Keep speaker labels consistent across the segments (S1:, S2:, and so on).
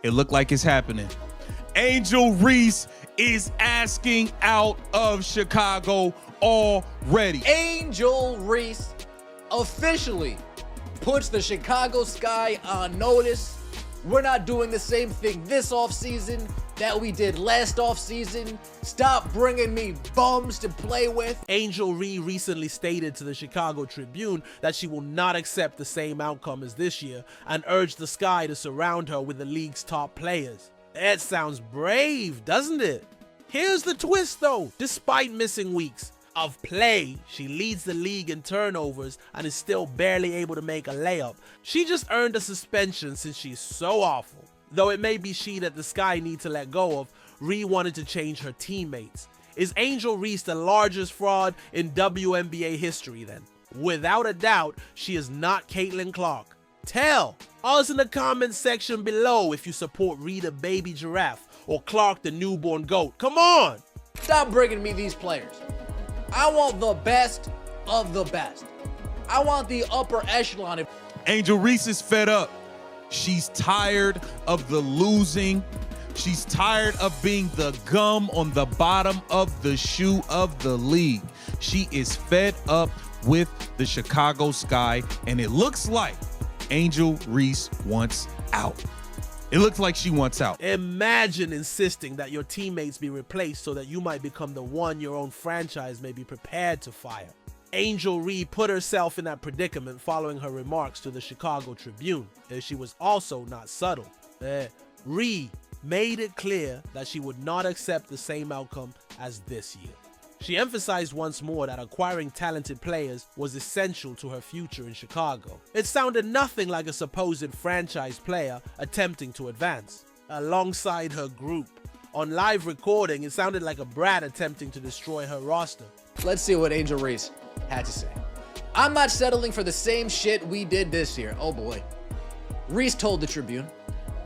S1: It looked like it's happening. Angel Reese is asking out of Chicago already.
S2: Angel Reese officially puts the Chicago Sky on notice. We're not doing the same thing this offseason that we did last offseason. Stop bringing me bums to play with.
S3: Angel Reese recently stated to the Chicago Tribune that she will not accept the same outcome as this year and urged the Sky to surround her with the league's top players. That sounds brave, doesn't it? Here's the twist though. Despite missing weeks of play, she leads the league in turnovers and is still barely able to make a layup. She just earned a suspension since she's so awful. Though it may be she that the Sky need to let go of, Reese wanted to change her teammates. Is Angel Reese the largest fraud in WNBA history then? Without a doubt, she is not Caitlin Clark. Tell us in the comments section below if you support Reese the baby giraffe or Clark the newborn goat. Come on!
S2: Stop bringing me these players. I want the best of the best. I want the upper echelon.
S1: Angel Reese is fed up. She's tired of the losing. She's tired of being the gum on the bottom of the shoe of the league. She is fed up with the Chicago Sky, and it looks like Angel Reese wants out. It looks like she wants out.
S3: Imagine insisting that your teammates be replaced so that you might become the one your own franchise may be prepared to fire. Angel Reese put herself in that predicament following her remarks to the Chicago Tribune. She was also not subtle. Reese made it clear that she would not accept the same outcome as this year. She emphasized once more that acquiring talented players was essential to her future in Chicago. It sounded nothing like a supposed franchise player attempting to advance. Alongside her group, on live recording, it sounded like a brat attempting to destroy her roster.
S2: Let's see what Angel Reese had to say. I'm not settling for the same shit we did this year. Oh boy. Reese told the Tribune,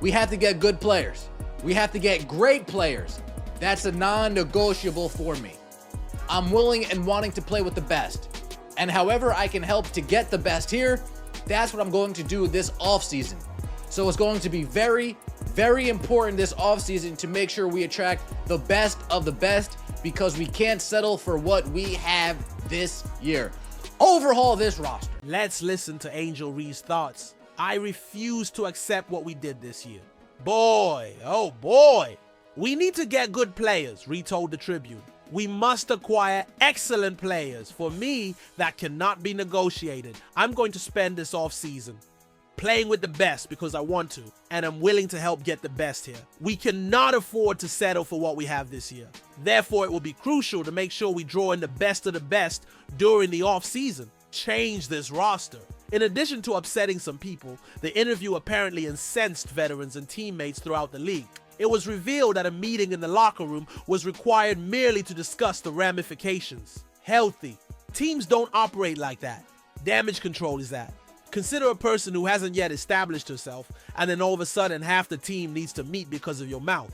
S2: we have to get good players. We have to get great players. That's a non-negotiable for me. I'm willing and wanting to play with the best. And however I can help to get the best here, that's what I'm going to do this offseason. So it's going to be very, very important this offseason to make sure we attract the best of the best, because we can't settle for what we have this year. Overhaul this roster.
S3: Let's listen to Angel Reese's thoughts. I refuse to accept what we did this year. Boy, oh boy. We need to get good players, Reese told the Tribune. We must acquire excellent players. For me, that cannot be negotiated. I'm going to spend this offseason playing with the best because I want to, and I'm willing to help get the best here. We cannot afford to settle for what we have this year. Therefore, it will be crucial to make sure we draw in the best of the best during the offseason. Change this roster. In addition to upsetting some people, the interview apparently incensed veterans and teammates throughout the league. It was revealed that a meeting in the locker room was required merely to discuss the ramifications. Healthy. Teams don't operate like that. Damage control is that. Consider a person who hasn't yet established herself, and then all of a sudden half the team needs to meet because of your mouth.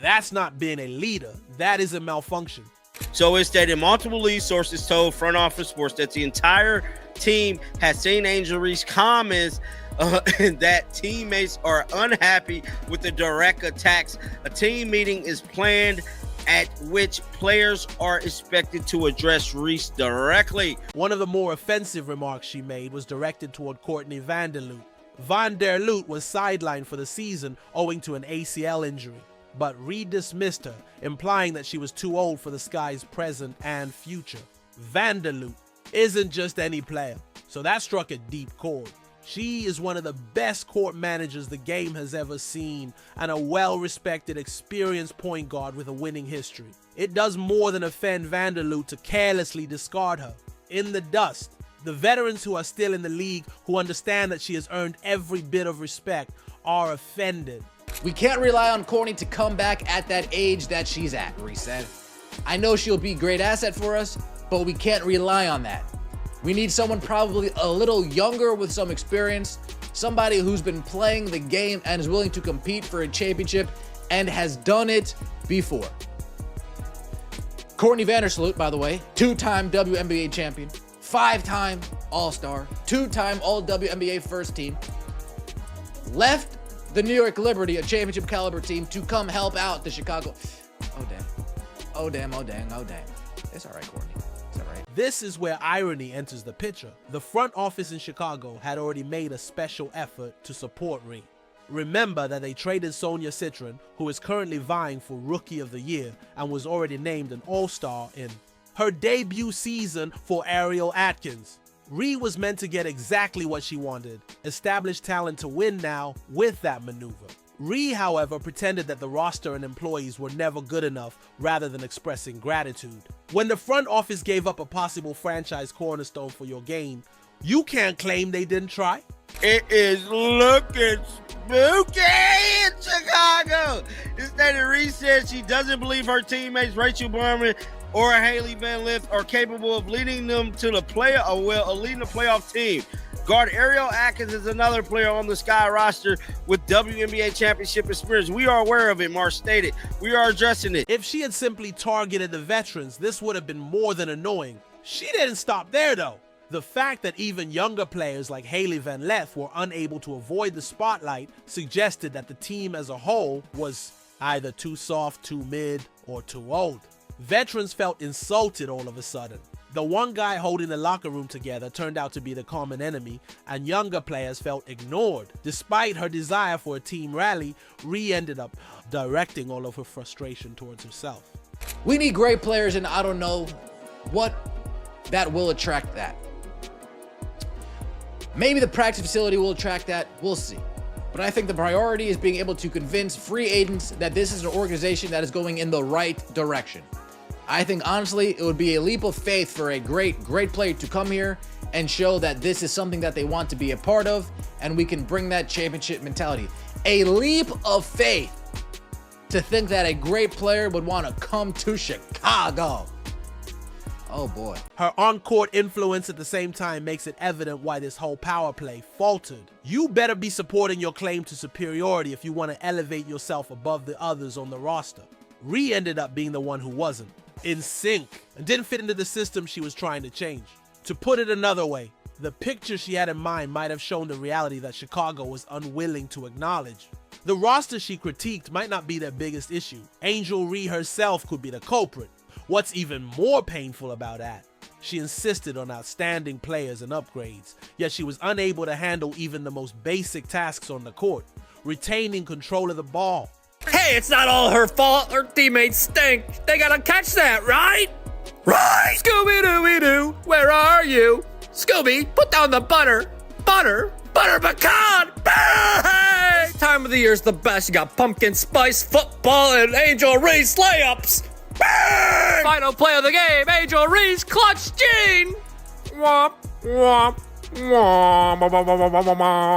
S3: That's not being a leader. That is a malfunction.
S4: So it stated multiple lead sources told Front Office Sports that the entire team has seen Angel Reese comments that teammates are unhappy with the direct attacks. A team meeting is planned at which players are expected to address Reese directly.
S3: One of the more offensive remarks she made was directed toward Courtney Vanderloot. Vanderloot was sidelined for the season owing to an ACL injury, but Reese dismissed her, implying that she was too old for the Sky's present and future. Vanderloot isn't just any player, so that struck a deep chord. She is one of the best court managers the game has ever seen, and a well-respected, experienced point guard with a winning history. It does more than offend Vanderloot to carelessly discard her. In the dust, the veterans who are still in the league, who understand that she has earned every bit of respect, are offended.
S2: We can't rely on Courtney to come back at that age that she's at, Reese said. I know she'll be a great asset for us, but we can't rely on that. We need someone probably a little younger with some experience, somebody who's been playing the game and is willing to compete for a championship and has done it before. Courtney Vandersloot, by the way, two-time WNBA champion, 5-time All-Star, 2-time All-WNBA first team, left the New York Liberty, a championship caliber team, to come help out the Chicago. Oh, damn. Oh, damn. Oh, dang. Oh, dang. It's all right, Courtney. It's all right.
S3: This is where irony enters the picture. The front office in Chicago had already made a special effort to support Ree. Remember that they traded Sonia Citron, who is currently vying for Rookie of the Year and was already named an All-Star in her debut season for Ariel Atkins. Ree was meant to get exactly what she wanted, established talent to win now with that maneuver. Ree, however, pretended that the roster and employees were never good enough rather than expressing gratitude. When the front office gave up a possible franchise cornerstone for your game, you can't claim they didn't try.
S4: It is looking spooky in Chicago. Instead of Reese said she doesn't believe her teammates Rachel Berman or Haley Van Lith are capable of leading them to the leading the playoff team. Guard Ariel Atkins is another player on the Sky roster with WNBA championship experience. We are aware of it, Marsh stated. We are addressing it.
S3: If she had simply targeted the veterans, this would have been more than annoying. She didn't stop there though. The fact that even younger players like Haley Van Lith were unable to avoid the spotlight suggested that the team as a whole was either too soft, too mid, or too old. Veterans felt insulted all of a sudden. The one guy holding the locker room together turned out to be the common enemy, and younger players felt ignored. Despite her desire for a team rally, Ree ended up directing all of her frustration towards herself.
S2: We need great players, and I don't know what that will attract that. Maybe the practice facility will attract that. We'll see. But I think the priority is being able to convince free agents that this is an organization that is going in the right direction. I think, honestly, it would be a leap of faith for a great player to come here and show that this is something that they want to be a part of, and we can bring that championship mentality. A leap of faith to think that a great player would want to come to Chicago. Oh boy.
S3: Her on-court influence at the same time makes it evident why this whole power play faltered. You better be supporting your claim to superiority if you want to elevate yourself above the others on the roster. Ree ended up being the one who wasn't, in sync, and didn't fit into the system she was trying to change. To put it another way, the picture she had in mind might have shown the reality that Chicago was unwilling to acknowledge. The roster she critiqued might not be their biggest issue. Angel Ree herself could be the culprit. What's even more painful about that, she insisted on outstanding players and upgrades, yet she was unable to handle even the most basic tasks on the court, retaining control of the ball.
S5: Hey, it's not all her fault. Her teammates stink. They gotta catch that, right? Right! Scooby-Dooby-Doo, where are you? Scooby, put down the butter. Butter pecan! Bang! Time of the year's the best. You got pumpkin spice, football, and Angel Reese layups. Bang! Final play of the game, Angel Reese clutch gene. Womp, womp, womp.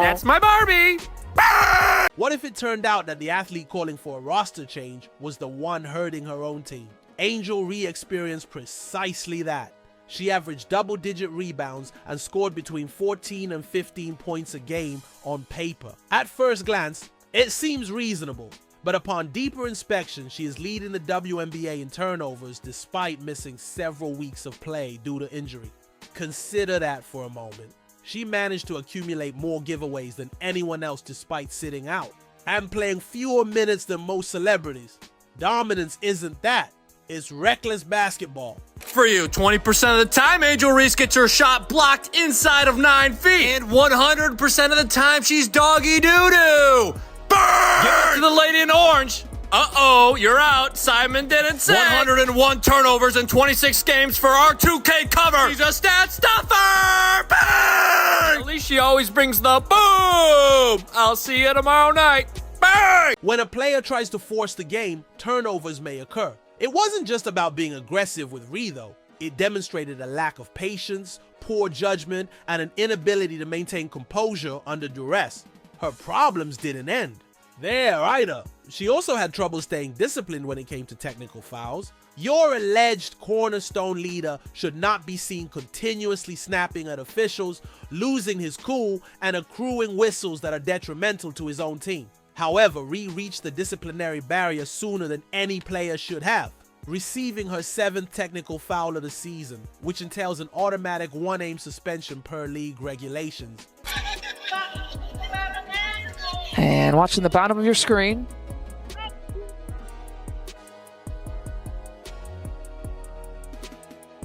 S5: That's my Barbie. Bang!
S3: What if it turned out that the athlete calling for a roster change was the one hurting her own team? Angel Ree experienced precisely that. She averaged double-digit rebounds and scored between 14 and 15 points a game on paper. At first glance, it seems reasonable. But upon deeper inspection, she is leading the WNBA in turnovers despite missing several weeks of play due to injury. Consider that for a moment. She managed to accumulate more giveaways than anyone else despite sitting out, and playing fewer minutes than most celebrities. Dominance isn't that, it's reckless basketball.
S5: For you, 20% of the time, Angel Reese gets her shot blocked inside of 9 feet. And 100% of the time, she's doggy doo-doo. Burn! Give it to the lady in orange. Uh-oh, you're out. Simon didn't say. 101 turnovers in 26 games for our 2K cover. She's a stat stuffer. Bang! At least she always brings the boom. I'll see you tomorrow night. Bang!
S3: When a player tries to force the game, turnovers may occur. It wasn't just about being aggressive with Ree though. It demonstrated a lack of patience, poor judgment, and an inability to maintain composure under duress. Her problems didn't end there either. She also had trouble staying disciplined when it came to technical fouls. Your alleged cornerstone leader should not be seen continuously snapping at officials, losing his cool, and accruing whistles that are detrimental to his own team. However, Ree reached the disciplinary barrier sooner than any player should have, receiving her 7th technical foul of the season, which entails an automatic 1-aim suspension per league regulations.
S6: And watching the bottom of your screen.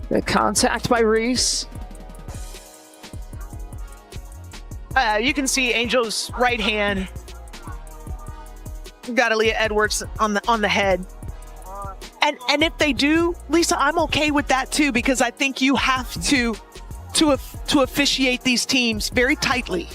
S6: The contact by Reese.
S7: You can see Angel's right hand. Got Aaliyah Edwards on the head. And if they do, Lisa, I'm okay with that too, because I think you have to officiate these teams very tightly.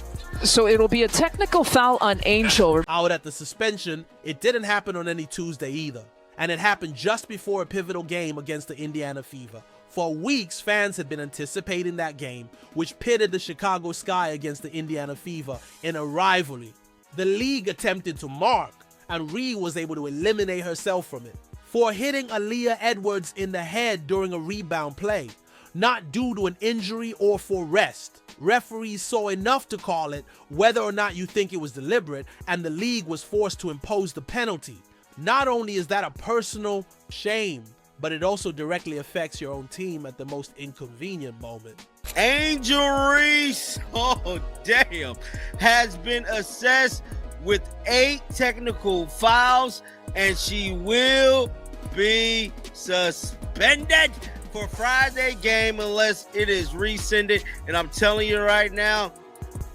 S6: So it'll be a technical foul on Angel.
S3: Out at the suspension, it didn't happen on any Tuesday either. And it happened just before a pivotal game against the Indiana Fever. For weeks, fans had been anticipating that game, which pitted the Chicago Sky against the Indiana Fever in a rivalry. The league attempted to mark, and Reed was able to eliminate herself from it for hitting Aaliyah Edwards in the head during a rebound play, not due to an injury or for rest. Referees saw enough to call it, whether or not you think it was deliberate, and the league was forced to impose the penalty. Not only is that a personal shame, but it also directly affects your own team at the most inconvenient moment.
S4: Angel Reese, oh damn, has been assessed with 8 technical fouls, and she will be suspended for Friday game unless it is rescinded. And I'm telling you right now,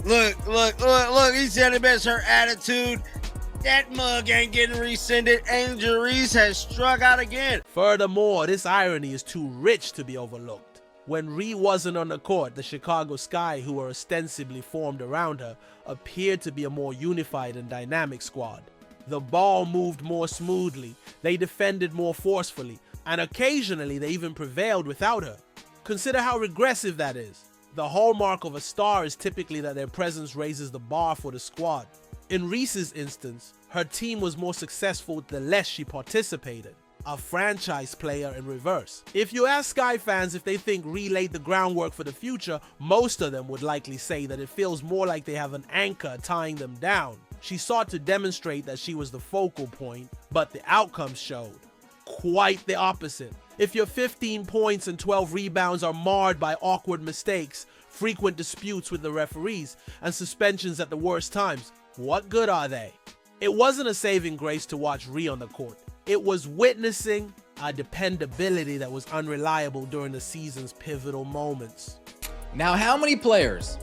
S4: look, he said it best, her attitude. That mug ain't getting rescinded. Angel Reese has struck out again.
S3: Furthermore, this irony is too rich to be overlooked. When Ree wasn't on the court, the Chicago Sky, who were ostensibly formed around her, appeared to be a more unified and dynamic squad. The ball moved more smoothly, they defended more forcefully, and occasionally they even prevailed without her. Consider how regressive that is. The hallmark of a star is typically that their presence raises the bar for the squad. In Reese's instance, her team was more successful the less she participated. A franchise player in reverse. If you ask Sky fans if they think Ree laid the groundwork for the future, most of them would likely say that it feels more like they have an anchor tying them down. She sought to demonstrate that she was the focal point, but the outcomes showed quite the opposite. If your 15 points and 12 rebounds are marred by awkward mistakes, frequent disputes with the referees, and suspensions at the worst times, what good are they? It wasn't a saving grace to watch Ree on the court. It was witnessing a dependability that was unreliable during the season's pivotal moments.
S2: Now, how many players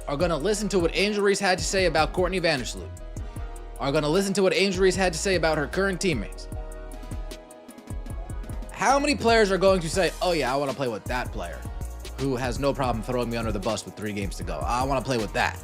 S2: are going to listen to what Angel Reese had to say about Courtney Vandersloot? Are going to listen to what Angel Reese had to say about her current teammates? How many players are going to say, oh yeah, I want to play with that player who has no problem throwing me under the bus with 3 games to go. I want to play with that.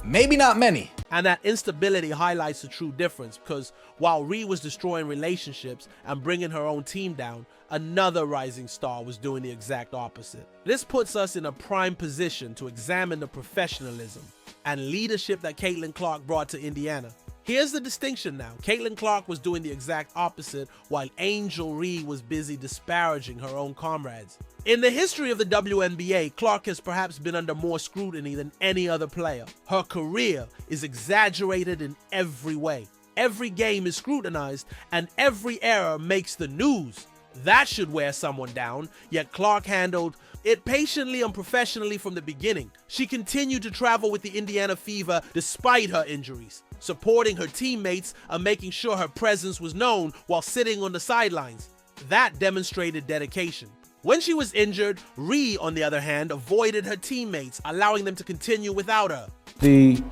S2: Maybe not many.
S3: And that instability highlights the true difference, because while Ree was destroying relationships and bringing her own team down, another rising star was doing the exact opposite. This puts us in a prime position to examine the professionalism and leadership that Caitlin Clark brought to Indiana. Here's the distinction now. Caitlin Clark was doing the exact opposite, while Angel Ree was busy disparaging her own comrades. In the history of the WNBA, Clark has perhaps been under more scrutiny than any other player. Her career is exaggerated in every way. Every game is scrutinized, and every error makes the news. That should wear someone down, yet Clark handled it patiently and professionally from the beginning. She continued to travel with the Indiana Fever despite her injuries, supporting her teammates and making sure her presence was known while sitting on the sidelines. That demonstrated dedication. When she was injured, Ree, on the other hand, avoided her teammates, allowing them to continue without her.
S8: The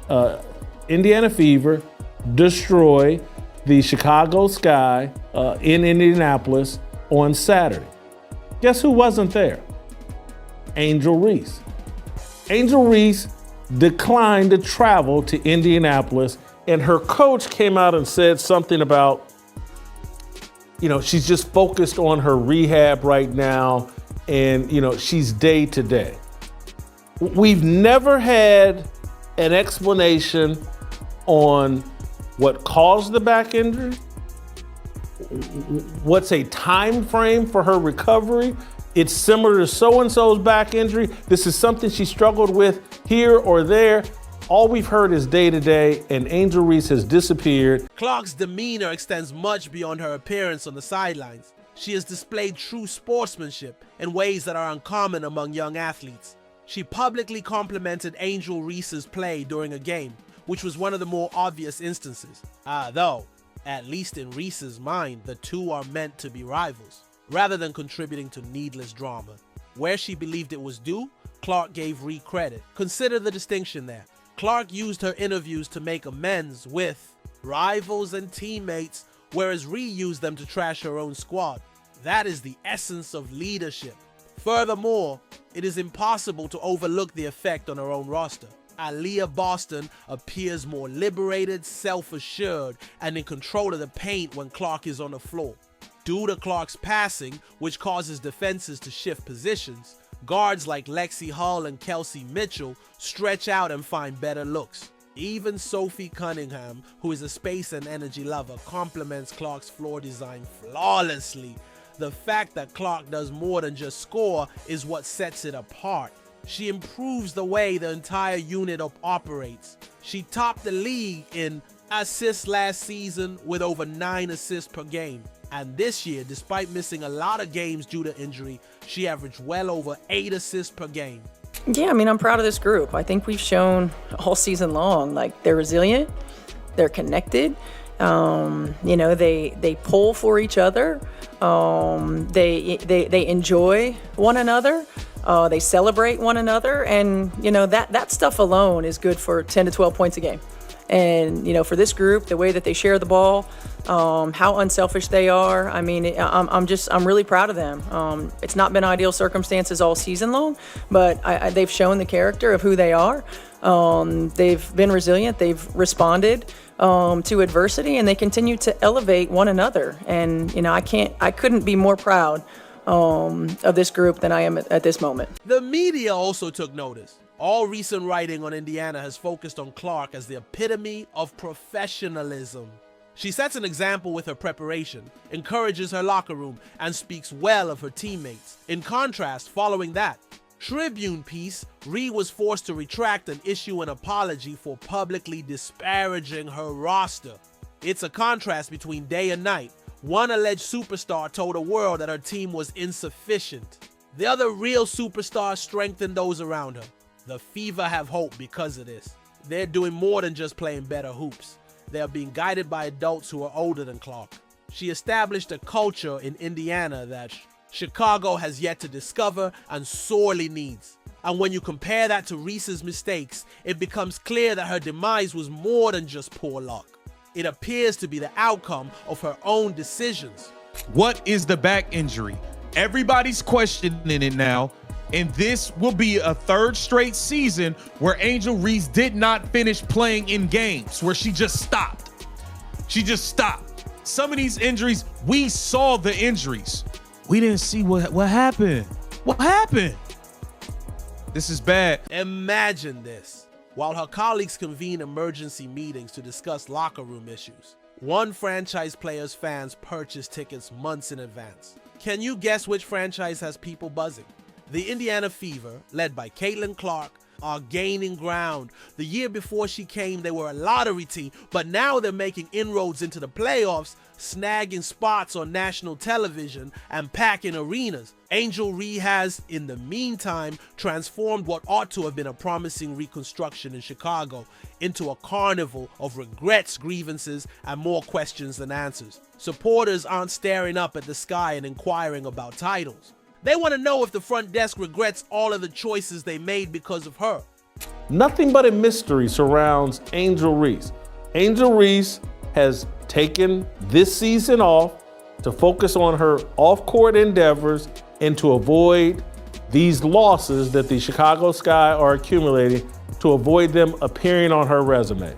S8: Indiana Fever destroyed the Chicago Sky in Indianapolis on Saturday. Guess who wasn't there? Angel Reese. Angel Reese declined to travel to Indianapolis, and her coach came out and said something about, she's just focused on her rehab right now, and, she's day to day. We've never had an explanation on what caused the back injury, what's a time frame for her recovery. It's similar to so-and-so's back injury. This is something she struggled with here or there. All we've heard is day-to-day, and Angel Reese has disappeared.
S3: Clark's demeanor extends much beyond her appearance on the sidelines. She has displayed true sportsmanship in ways that are uncommon among young athletes. She publicly complimented Angel Reese's play during a game, which was one of the more obvious instances. Though, at least in Reese's mind, the two are meant to be rivals, rather than contributing to needless drama. Where she believed it was due, Clark gave Ree credit. Consider the distinction there. Clark used her interviews to make amends with rivals and teammates, whereas Ree used them to trash her own squad. That is the essence of leadership. Furthermore, it is impossible to overlook the effect on her own roster. Aaliyah Boston appears more liberated, self-assured, and in control of the paint when Clark is on the floor. Due to Clark's passing, which causes defenses to shift positions, guards like Lexi Hull and Kelsey Mitchell stretch out and find better looks. Even Sophie Cunningham, who is a space and energy lover, complements Clark's floor design flawlessly. The fact that Clark does more than just score is what sets it apart. She improves the way the entire unit operates. She topped the league in assists last season with over 9 assists per game. And this year, despite missing a lot of games due to injury, she averaged well over 8 assists per game.
S9: Yeah, I mean, I'm proud of this group. I think we've shown all season long, like, they're resilient, they're connected, they pull for each other, they enjoy one another, they celebrate one another, and, that stuff alone is good for 10 to 12 points a game. And, for this group, the way that they share the ball, how unselfish they are. I mean, I'm really proud of them. It's not been ideal circumstances all season long, but they've shown the character of who they are. They've been resilient. They've responded to adversity, and they continue to elevate one another. And, I couldn't be more proud of this group than I am at this moment.
S3: The media also took notice. All recent writing on Indiana has focused on Clark as the epitome of professionalism. She sets an example with her preparation, encourages her locker room, and speaks well of her teammates. In contrast, following that Tribune piece, Ree was forced to retract and issue an apology for publicly disparaging her roster. It's a contrast between day and night. One alleged superstar told the world that her team was insufficient. The other real superstar strengthened those around her. The Fever have hope because of this. They're doing more than just playing better hoops. They are being guided by adults who are older than Clark. She established a culture in Indiana that Chicago has yet to discover and sorely needs. And when you compare that to Reese's mistakes, it becomes clear that her demise was more than just poor luck. It appears to be the outcome of her own decisions.
S1: What is the back injury? Everybody's questioning it now. And this will be a third straight season where Angel Reese did not finish playing in games, where she just stopped. She just stopped. Some of these injuries, we saw the injuries. We didn't see what happened. What happened? This is bad.
S3: Imagine this. While her colleagues convene emergency meetings to discuss locker room issues, one franchise player's fans purchase tickets months in advance. Can you guess which franchise has people buzzing? The Indiana Fever, led by Caitlin Clark, are gaining ground. The year before she came, they were a lottery team, but now they're making inroads into the playoffs, snagging spots on national television and packing arenas. Angel Ree has, in the meantime, transformed what ought to have been a promising reconstruction in Chicago into a carnival of regrets, grievances, and more questions than answers. Supporters aren't staring up at the sky and inquiring about titles. They want to know if the front desk regrets all of the choices they made because of her.
S8: Nothing but a mystery surrounds Angel Reese. Angel Reese has taken this season off to focus on her off-court endeavors and to avoid these losses that the Chicago Sky are accumulating, to avoid them appearing on her resume.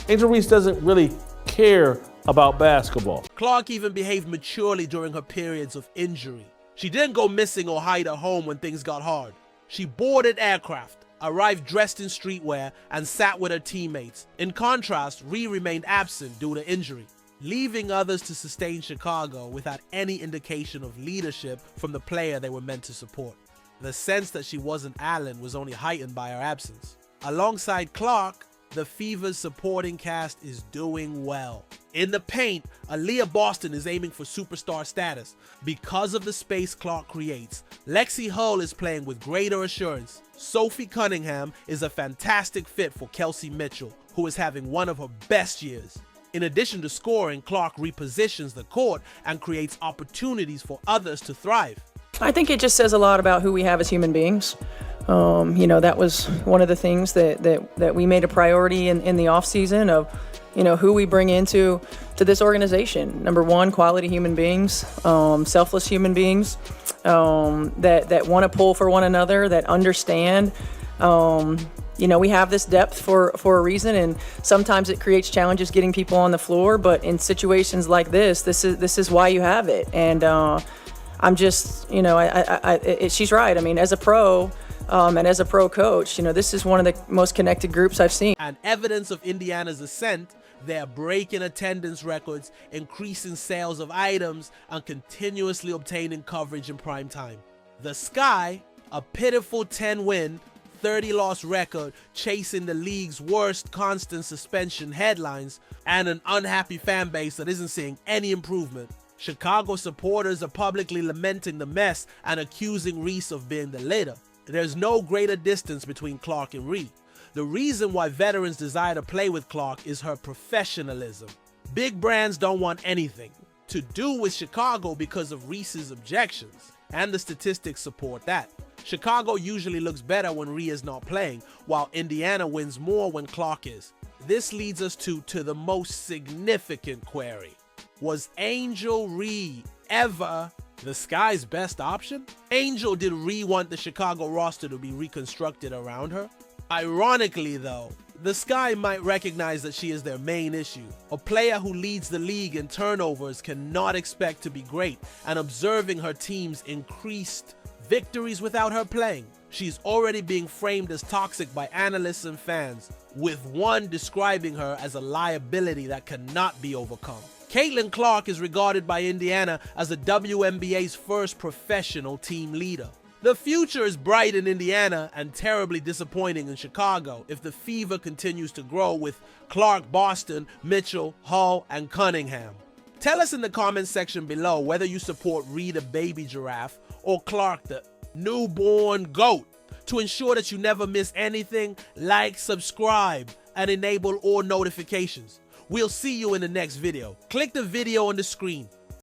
S8: Angel Reese doesn't really care about basketball.
S3: Clark even behaved maturely during her periods of injury. She didn't go missing or hide at home when things got hard. She boarded aircraft, arrived dressed in streetwear, and sat with her teammates. In contrast, Ree remained absent due to injury, leaving others to sustain Chicago without any indication of leadership from the player they were meant to support. The sense that she wasn't Allen was only heightened by her absence. Alongside Clark, the Fever's supporting cast is doing well. In the paint, Aaliyah Boston is aiming for superstar status. Because of the space Clark creates, Lexi Hull is playing with greater assurance. Sophie Cunningham is a fantastic fit for Kelsey Mitchell, who is having one of her best years. In addition to scoring, Clark repositions the court and creates opportunities for others to thrive.
S9: I think it just says a lot about who we have as human beings. That was one of the things that we made a priority in the offseason of, who we bring into this organization. Number one, quality human beings, selfless human beings that want to pull for one another, that understand. We have this depth for a reason, and sometimes it creates challenges getting people on the floor. But in situations like this is why you have it. And I'm just, she's right. I mean, as a pro. And as a pro coach, this is one of the most connected groups I've seen.
S3: And evidence of Indiana's ascent, they're breaking attendance records, increasing sales of items, and continuously obtaining coverage in prime time. The Sky, a pitiful 10-win, 30-loss record, chasing the league's worst constant suspension headlines, and an unhappy fan base that isn't seeing any improvement. Chicago supporters are publicly lamenting the mess and accusing Reese of being the leader. There's no greater distance between Clark and Reed. The reason why veterans desire to play with Clark is her professionalism. Big brands don't want anything to do with Chicago because of Reese's objections, and the statistics support that. Chicago usually looks better when Rhea is not playing, while Indiana wins more when Clark is. This leads us to the most significant query. Was Angel Reed ever the Sky's best option? Angel, did Rhea want the Chicago roster to be reconstructed around her? Ironically though, the Sky might recognize that she is their main issue. A player who leads the league in turnovers cannot expect to be great, and observing her team's increased victories without her playing, she's already being framed as toxic by analysts and fans, with one describing her as a liability that cannot be overcome. Caitlin Clark is regarded by Indiana as the WNBA's first professional team leader. The future is bright in Indiana and terribly disappointing in Chicago if the fever continues to grow with Clark, Boston, Mitchell, Hull, and Cunningham. Tell us in the comments section below whether you support Reed, the baby giraffe, or Clark, the newborn goat. To ensure that you never miss anything, like, subscribe, and enable all notifications. We'll see you in the next video. Click the video on the screen.